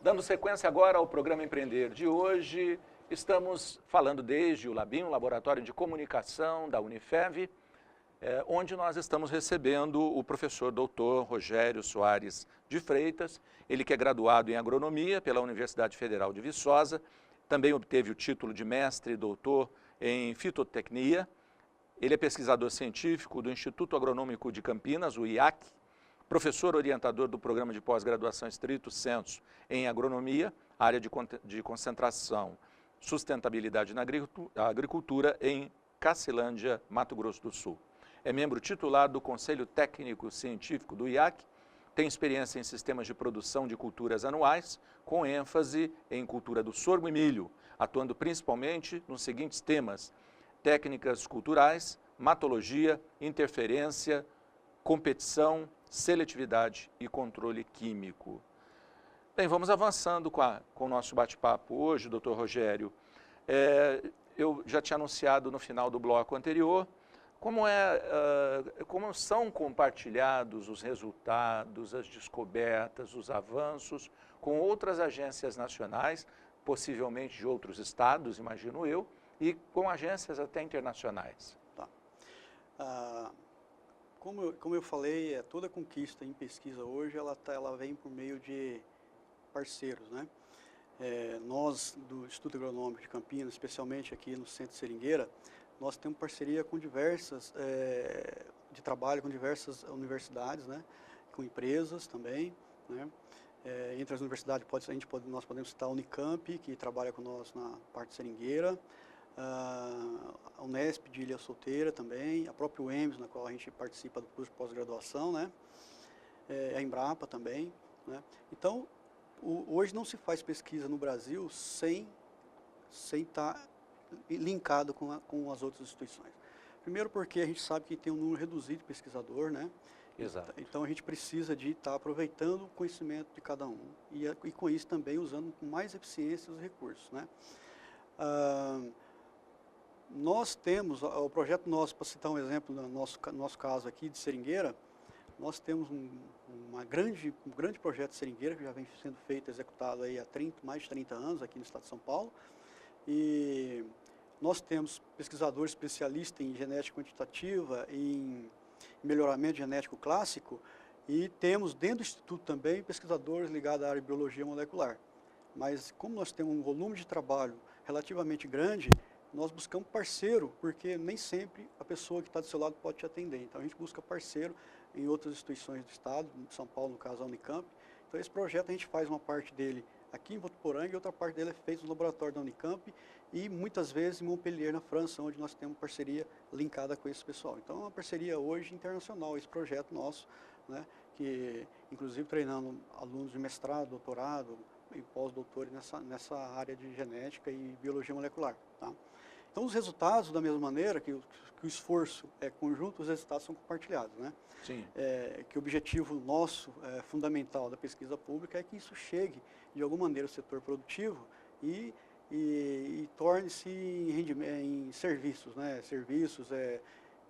Dando sequência agora ao programa Empreender de hoje, estamos falando desde o Labim, um laboratório de comunicação da Unifev, onde nós estamos recebendo o professor doutor Rogério Soares de Freitas, ele que é graduado em agronomia pela Universidade Federal de Viçosa, também obteve o título de mestre e doutor em fitotecnia, ele é pesquisador científico do Instituto Agronômico de Campinas, o IAC, professor orientador do programa de pós-graduação estrito sensu em agronomia, área de concentração, sustentabilidade na agricultura em Cacilândia, Mato Grosso do Sul. É membro titular do Conselho Técnico Científico do IAC, tem experiência em sistemas de produção de culturas anuais, com ênfase em cultura do sorgo e milho, atuando principalmente nos seguintes temas: técnicas culturais, matologia, interferência, competição, seletividade e controle químico. Bem, vamos avançando com o nosso bate-papo hoje, doutor Rogério. Eu já tinha anunciado no final do bloco anterior como são compartilhados os resultados, as descobertas, os avanços com outras agências nacionais, possivelmente de outros estados, imagino eu, e com agências até internacionais. Tá. Como eu falei, toda conquista em pesquisa hoje, ela vem por meio de parceiros, né? Nós, do Instituto Agronômico de Campinas, especialmente aqui no Centro Seringueira, nós temos parceria com de trabalho com diversas universidades, né? Com empresas também, né? Entre as universidades, nós podemos citar a Unicamp, que trabalha com nós na parte seringueira, a Unesp de Ilha Solteira também, a própria UEMS, na qual a gente participa do curso de pós-graduação, né? A Embrapa também, né? Então, hoje não se faz pesquisa no Brasil sem estar linkado com as outras instituições. Primeiro porque a gente sabe que tem um número reduzido de pesquisador, né? Exato. Então a gente precisa de estar aproveitando o conhecimento de cada um e com isso também usando com mais eficiência os recursos, né? Nós temos, o projeto nosso, para citar um exemplo, no nosso caso aqui de Seringueira, nós temos um grande projeto de seringueira que já vem sendo feito, executado aí há mais de 30 anos aqui no estado de São Paulo. E nós temos pesquisadores especialistas em genética quantitativa, em melhoramento genético clássico, e temos dentro do Instituto também pesquisadores ligados à área de biologia molecular. Mas como nós temos um volume de trabalho relativamente grande, nós buscamos parceiro, porque nem sempre a pessoa que está do seu lado pode te atender. Então a gente busca parceiro em outras instituições do estado, de São Paulo, no caso a Unicamp. Então esse projeto a gente faz uma parte dele aqui em Votuporanga e outra parte dele é feita no laboratório da Unicamp e muitas vezes em Montpellier, na França, onde nós temos parceria linkada com esse pessoal. Então é uma parceria hoje internacional, esse projeto nosso, né, que inclusive treinando alunos de mestrado, doutorado e pós-doutores nessa área de genética e biologia molecular, tá? Então, os resultados, da mesma maneira que o esforço é conjunto, os resultados são compartilhados, né? Sim. Que o objetivo nosso, fundamental da pesquisa pública é que isso chegue, de alguma maneira, ao setor produtivo e torne-se em serviços, né? Serviços,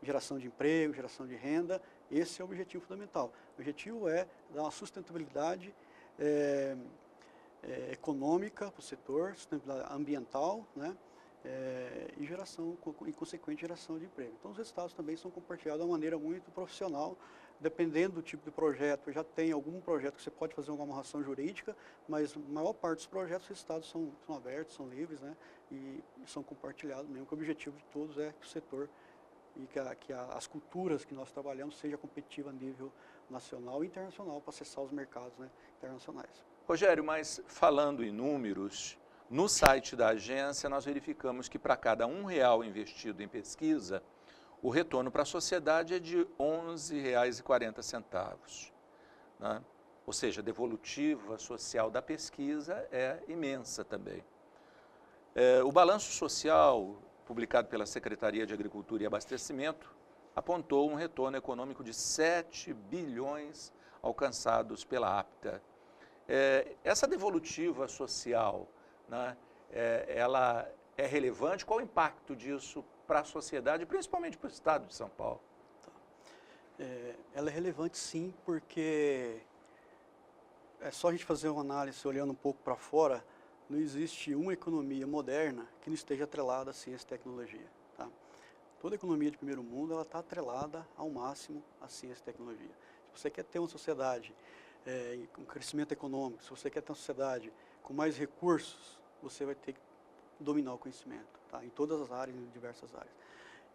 geração de emprego, geração de renda. Esse é o objetivo fundamental. O objetivo é dar uma sustentabilidade econômica para o setor, sustentabilidade ambiental, né? E consequente geração de emprego. Então os resultados também são compartilhados de uma maneira muito profissional, dependendo do tipo de projeto. Já tem algum projeto que você pode fazer uma amarração jurídica, mas a maior parte dos projetos, os resultados são abertos, são livres, né? E são compartilhados mesmo, que o objetivo de todos é que o setor e que as culturas que nós trabalhamos seja competitiva a nível nacional e internacional para acessar os mercados, né, internacionais. Rogério, mas falando em números, no site da agência nós verificamos que para cada R$1 investido em pesquisa, o retorno para a sociedade é de R$ 11,40, né? Ou seja, a devolutiva social da pesquisa é imensa também. O balanço social, publicado pela Secretaria de Agricultura e Abastecimento, apontou um retorno econômico de 7 bilhões alcançados pela APTA. Essa devolutiva social, né, ela é relevante? Qual o impacto disso para a sociedade, principalmente para o estado de São Paulo? Ela é relevante sim, porque é só a gente fazer uma análise olhando um pouco para fora, não existe uma economia moderna que não esteja atrelada à ciência e tecnologia. Tá? Toda economia de primeiro mundo ela está atrelada ao máximo à ciência e tecnologia. Se você quer ter uma sociedade com crescimento econômico, se você quer ter uma sociedade com mais recursos, você vai ter que dominar o conhecimento, tá? Em todas as áreas, em diversas áreas.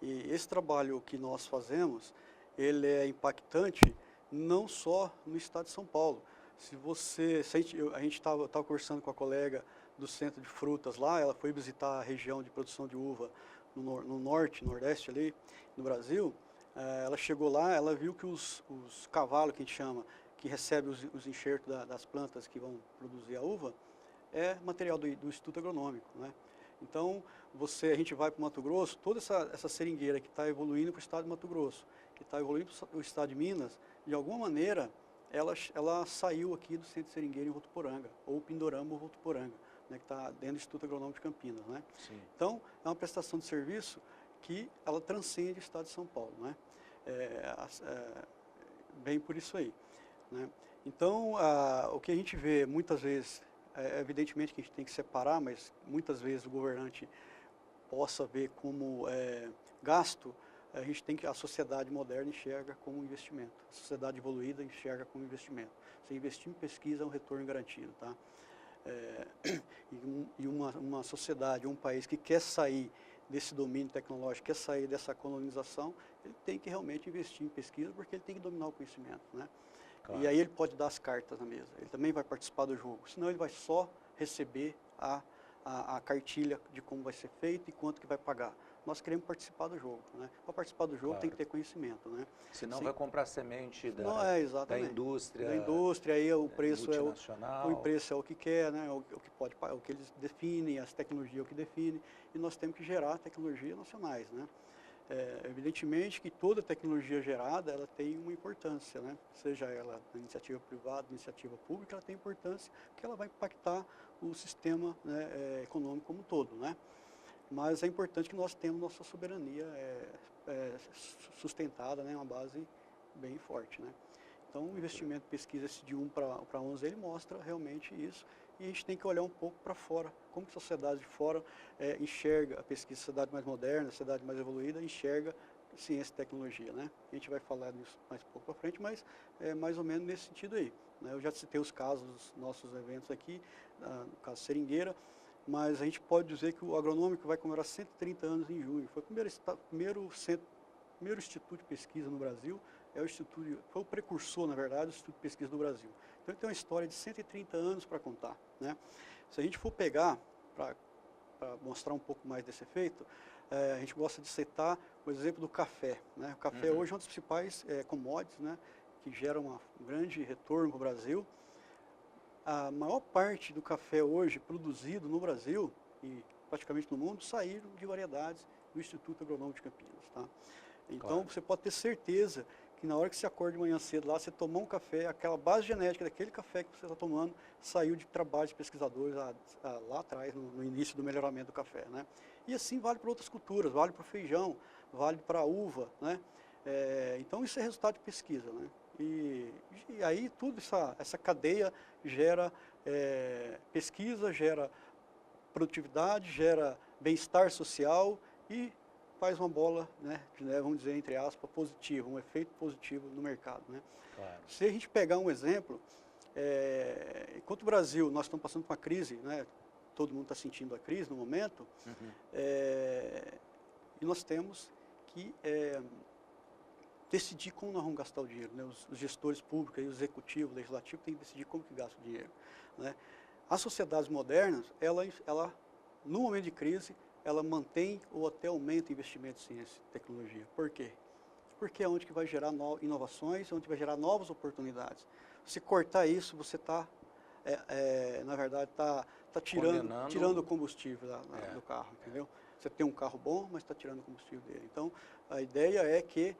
E esse trabalho que nós fazemos, ele é impactante não só no estado de São Paulo. A gente estava conversando com a colega do Centro de Frutas lá, ela foi visitar a região de produção de uva no norte, nordeste ali, no Brasil. Ela chegou lá, ela viu que os cavalos, que a gente chama, que recebe os enxertos das plantas que vão produzir a uva, é material do Instituto Agronômico, né? Então, a gente vai para o Mato Grosso, toda essa seringueira que está evoluindo para o estado de Mato Grosso, que está evoluindo para o estado de Minas, de alguma maneira, ela saiu aqui do centro de seringueira em Votuporanga, ou Pindorama ou Votuporanga, né, que está dentro do Instituto Agronômico de Campinas, né? Sim. Então, é uma prestação de serviço que ela transcende o estado de São Paulo, né? Bem por isso aí, né? Então, o que a gente vê muitas vezes, evidentemente que a gente tem que separar, mas muitas vezes o governante possa ver como gasto, a sociedade moderna enxerga como investimento, a sociedade evoluída enxerga como investimento. Você investir em pesquisa é um retorno garantido, tá? E uma sociedade, um país que quer sair desse domínio tecnológico, quer sair dessa colonização, ele tem que realmente investir em pesquisa, porque ele tem que dominar o conhecimento, né? Claro. E aí ele pode dar as cartas na mesa, ele também vai participar do jogo, senão ele vai só receber a cartilha de como vai ser feito e quanto que vai pagar. Nós queremos participar do jogo, né? Para participar do jogo, claro, tem que ter conhecimento, né? Senão vai comprar semente da indústria. Da indústria, aí o preço multinacional. O preço é o que quer, né? O que eles definem, as tecnologias é o que define, e nós temos que gerar tecnologias nacionais, né? Evidentemente que toda tecnologia gerada, ela tem uma importância, né? Seja ela na iniciativa privada, iniciativa pública, ela tem importância, porque ela vai impactar o sistema, né, econômico como um todo, né? Mas é importante que nós tenhamos nossa soberania sustentada, né, uma base bem forte, né? Então, o investimento em pesquisa de 1 para 11, ele mostra realmente isso, e a gente tem que olhar um pouco para fora, como que a sociedade de fora enxerga a pesquisa, a sociedade mais moderna, a sociedade mais evoluída, enxerga ciência e tecnologia, né? A gente vai falar disso mais um pouco para frente, mas é mais ou menos nesse sentido aí, né? Eu já citei os casos dos nossos eventos aqui, no caso Seringueira, mas a gente pode dizer que o agronômico vai comemorar 130 anos em junho. Foi o primeiro instituto de pesquisa no Brasil, foi o precursor, na verdade, do Instituto de Pesquisa do Brasil. Então ele tem uma história de 130 anos para contar, né? Se a gente for pegar, para mostrar um pouco mais desse efeito, a gente gosta de citar o exemplo do café, né? O café hoje é um dos principais commodities, né, que gera um grande retorno para o Brasil. A maior parte do café hoje produzido no Brasil e praticamente no mundo saíram de variedades do Instituto Agronômico de Campinas, tá? Então, claro, você pode ter certeza que na hora que você acorda de manhã cedo lá, você tomou um café, aquela base genética daquele café que você está tomando saiu de trabalho de pesquisadores lá atrás, no início do melhoramento do café, né? E assim vale para outras culturas, vale para o feijão, vale para a uva, né? Então, isso é resultado de pesquisa, né? E aí tudo essa cadeia gera pesquisa, gera produtividade, gera bem-estar social e faz uma bola, né, vamos dizer, entre aspas, positiva, um efeito positivo no mercado, né? Claro. Se a gente pegar um exemplo, enquanto o Brasil, nós estamos passando por uma crise, né, todo mundo está sentindo a crise no momento, e nós temos que decidir como nós vamos gastar o dinheiro, né? Os gestores públicos, os executivos, o legislativo tem que decidir como que gasta o dinheiro, né? As sociedades modernas, ela no momento de crise, ela mantém ou até aumenta o investimento em ciência e tecnologia. Por quê? Porque é onde que vai gerar inovações, onde vai gerar novas oportunidades. Se cortar isso, você está, na verdade, está tirando o combustível do carro, entendeu? Você tem um carro bom, mas está tirando o combustível dele. Então, a ideia é que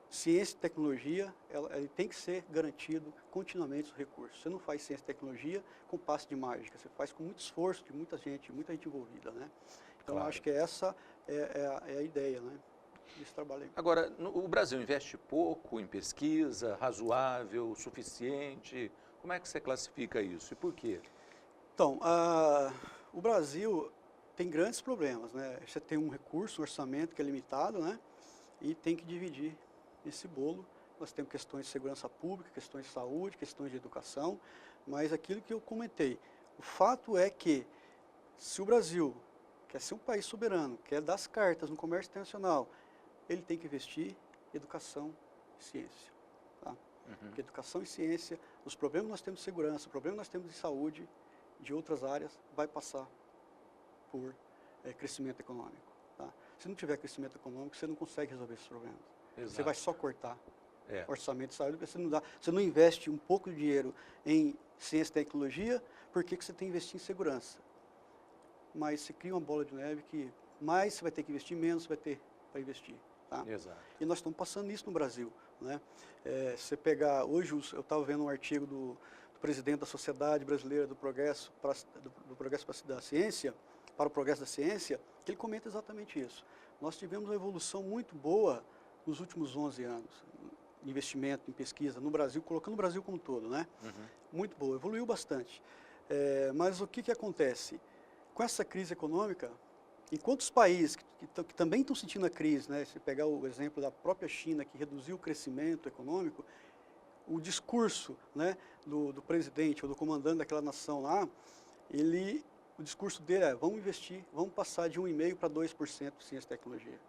ciência e tecnologia, ele tem que ser garantido continuamente os recursos. Você não faz ciência e tecnologia com passe de mágica, você faz com muito esforço de muita gente envolvida, né? Então, claro, eu acho que essa é a ideia, né, desse trabalho aí. Agora, o Brasil investe pouco em pesquisa, razoável, suficiente? Como é que você classifica isso e por quê? Então, o Brasil tem grandes problemas, né? Você tem um recurso, um orçamento que é limitado, né? E tem que dividir esse bolo. Nós temos questões de segurança pública, questões de saúde, questões de educação, mas aquilo que eu comentei, o fato é que se o Brasil quer ser um país soberano, quer dar as cartas no comércio internacional, ele tem que investir em educação e ciência. Tá? Porque educação e ciência, os problemas que nós temos de segurança, os problemas que nós temos de saúde, de outras áreas, vai passar por crescimento econômico. Tá? Se não tiver crescimento econômico, você não consegue resolver esses problemas. Exato. Você vai só cortar orçamento de saúde, porque você não investe um pouco de dinheiro em ciência e tecnologia, por que você tem que investir em segurança? Mas você cria uma bola de neve que mais você vai ter que investir, menos você vai ter para investir. Tá? Exato. E nós estamos passando isso no Brasil. Né? Se você pegar, hoje eu estava vendo um artigo do presidente da Sociedade Brasileira do Progresso, da Ciência, para o Progresso da Ciência, que ele comenta exatamente isso. Nós tivemos uma evolução muito boa nos últimos 11 anos, investimento em pesquisa no Brasil, colocando o Brasil como um todo, né? Muito boa, evoluiu bastante. Mas o que acontece? Com essa crise econômica, enquanto os países que também estão sentindo a crise, né? Se pegar o exemplo da própria China, que reduziu o crescimento econômico, o discurso, né, do presidente ou do comandante daquela nação lá, o discurso dele é: vamos investir, vamos passar de 1,5% para 2% de ciência e tecnologia.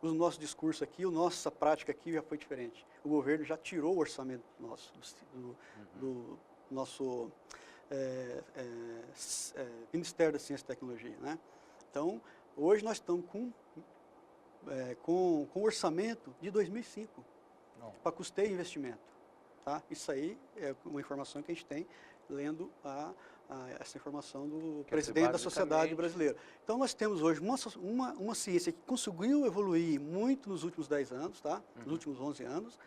O nosso discurso aqui, a nossa prática aqui já foi diferente. O governo já tirou o orçamento nosso, do nosso Ministério da Ciência e Tecnologia. Né? Então, hoje nós estamos com orçamento de 2005 para custeio e investimento. Tá? Isso aí é uma informação que a gente tem lendo essa informação do presidente da Sociedade Brasileira. Então, nós temos hoje uma ciência que conseguiu evoluir muito nos últimos 10 anos, tá? Nos últimos 11 anos,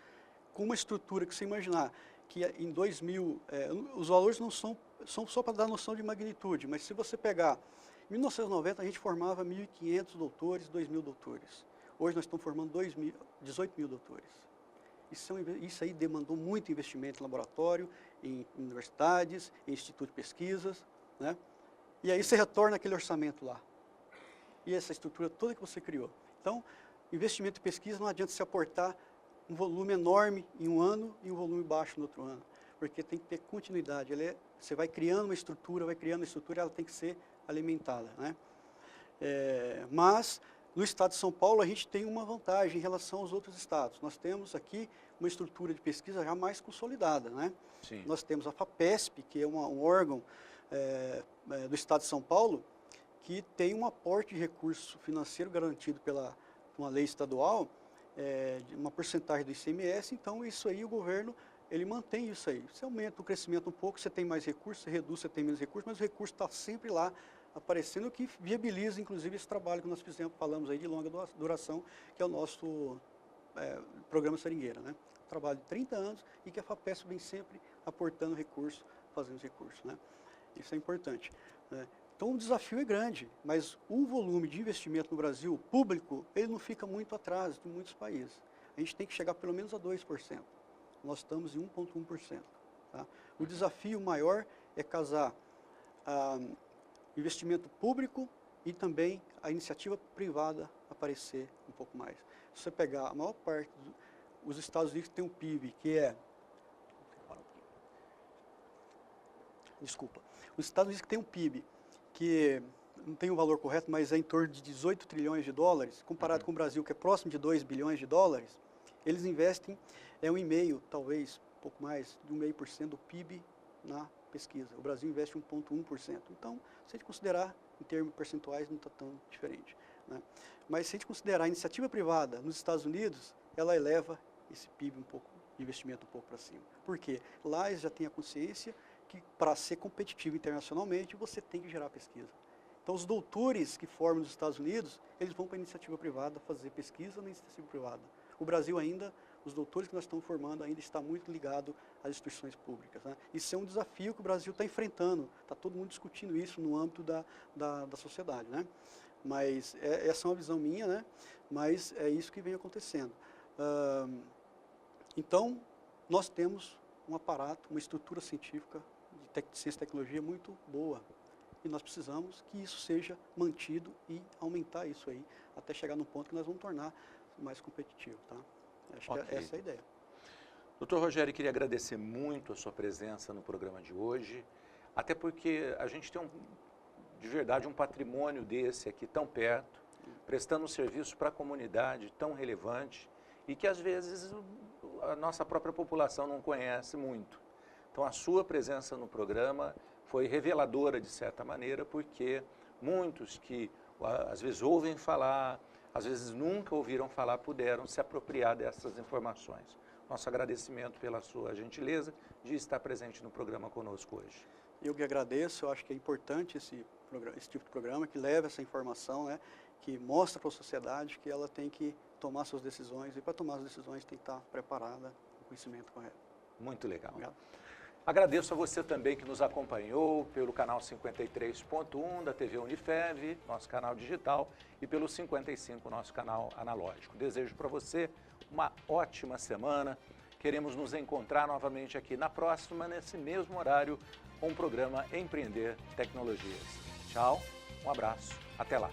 com uma estrutura que você imaginar que em 2000, os valores não são só para dar noção de magnitude, mas se você pegar, em 1990 a gente formava 1.500 doutores, 2.000 doutores. Hoje nós estamos formando 18 mil doutores. Isso aí demandou muito investimento em laboratório, em universidades, em instituto de pesquisas, né? E aí você retorna aquele orçamento lá. E essa estrutura toda que você criou. Então, investimento em pesquisa não adianta se aportar um volume enorme em um ano e um volume baixo no outro ano. Porque tem que ter continuidade. Você vai criando uma estrutura, ela tem que ser alimentada, né? Mas, no estado de São Paulo, a gente tem uma vantagem em relação aos outros estados. Nós temos aqui uma estrutura de pesquisa já mais consolidada, né? Sim. Nós temos a FAPESP, que é um órgão do estado de São Paulo, que tem um aporte de recurso financeiro garantido pela uma lei estadual, de uma porcentagem do ICMS. Então, isso aí, o governo, ele mantém isso aí. Você aumenta o crescimento um pouco, você tem mais recursos, você reduz, você tem menos recursos, mas o recurso está sempre lá, aparecendo, o que viabiliza, inclusive, esse trabalho que nós falamos aí de longa duração, que é o nosso programa Seringueira, né? Um trabalho de 30 anos e que a FAPESP vem sempre aportando recursos, fazendo recursos, né? Isso é importante, né? Então, o desafio é grande, mas o volume de investimento no Brasil, público, ele não fica muito atrás de muitos países. A gente tem que chegar pelo menos a 2%. Nós estamos em 1,1%. Tá? O desafio maior é casar investimento público e também a iniciativa privada aparecer um pouco mais. Se você pegar a maior parte dos Estados Unidos tem um PIB que os Estados Unidos tem um PIB que não tem o valor correto, mas é em torno de 18 trilhões de dólares, comparado com o Brasil, que é próximo de 2 bilhões de dólares, eles investem 1,5%, talvez, um pouco mais, de 1,5% do PIB na pesquisa. O Brasil investe 1,1%. Então, se a gente considerar, em termos percentuais, não está tão diferente, né? Mas se a gente considerar a iniciativa privada nos Estados Unidos, ela eleva esse PIB de investimento um pouco para cima. Por quê? Lá eles já têm a consciência que, para ser competitivo internacionalmente, você tem que gerar pesquisa. Então, os doutores que formam nos Estados Unidos, eles vão para a iniciativa privada fazer pesquisa na iniciativa privada. O Brasil ainda, os doutores que nós estamos formando ainda está muito ligado às instituições públicas, né? Isso é um desafio que o Brasil está enfrentando, está todo mundo discutindo isso no âmbito da sociedade, né? Mas essa é uma visão minha, né? Mas é isso que vem acontecendo. Então, nós temos um aparato, uma estrutura científica de ciência e tecnologia muito boa. E nós precisamos que isso seja mantido e aumentar isso aí, até chegar no ponto que nós vamos tornar mais competitivo, tá? Acho que essa é a ideia. Doutor Rogério, queria agradecer muito a sua presença no programa de hoje, até porque a gente tem de verdade um patrimônio desse aqui tão perto, prestando um serviço para a comunidade tão relevante e que às vezes a nossa própria população não conhece muito. Então a sua presença no programa foi reveladora de certa maneira, porque muitos que às vezes ouvem falar, às vezes nunca ouviram falar, puderam se apropriar dessas informações. Nosso agradecimento pela sua gentileza de estar presente no programa conosco hoje. Eu que agradeço, eu acho que é importante esse tipo de programa que leva essa informação, né, que mostra para a sociedade que ela tem que tomar suas decisões e para tomar as decisões tem que estar preparada com o conhecimento correto. Muito legal. Obrigado. Agradeço a você também que nos acompanhou pelo canal 53.1 da TV Unifev, nosso canal digital, e pelo 55, nosso canal analógico. Desejo para você uma ótima semana. Queremos nos encontrar novamente aqui na próxima, nesse mesmo horário, com o programa Empreender Tecnologias. Tchau, um abraço, até lá.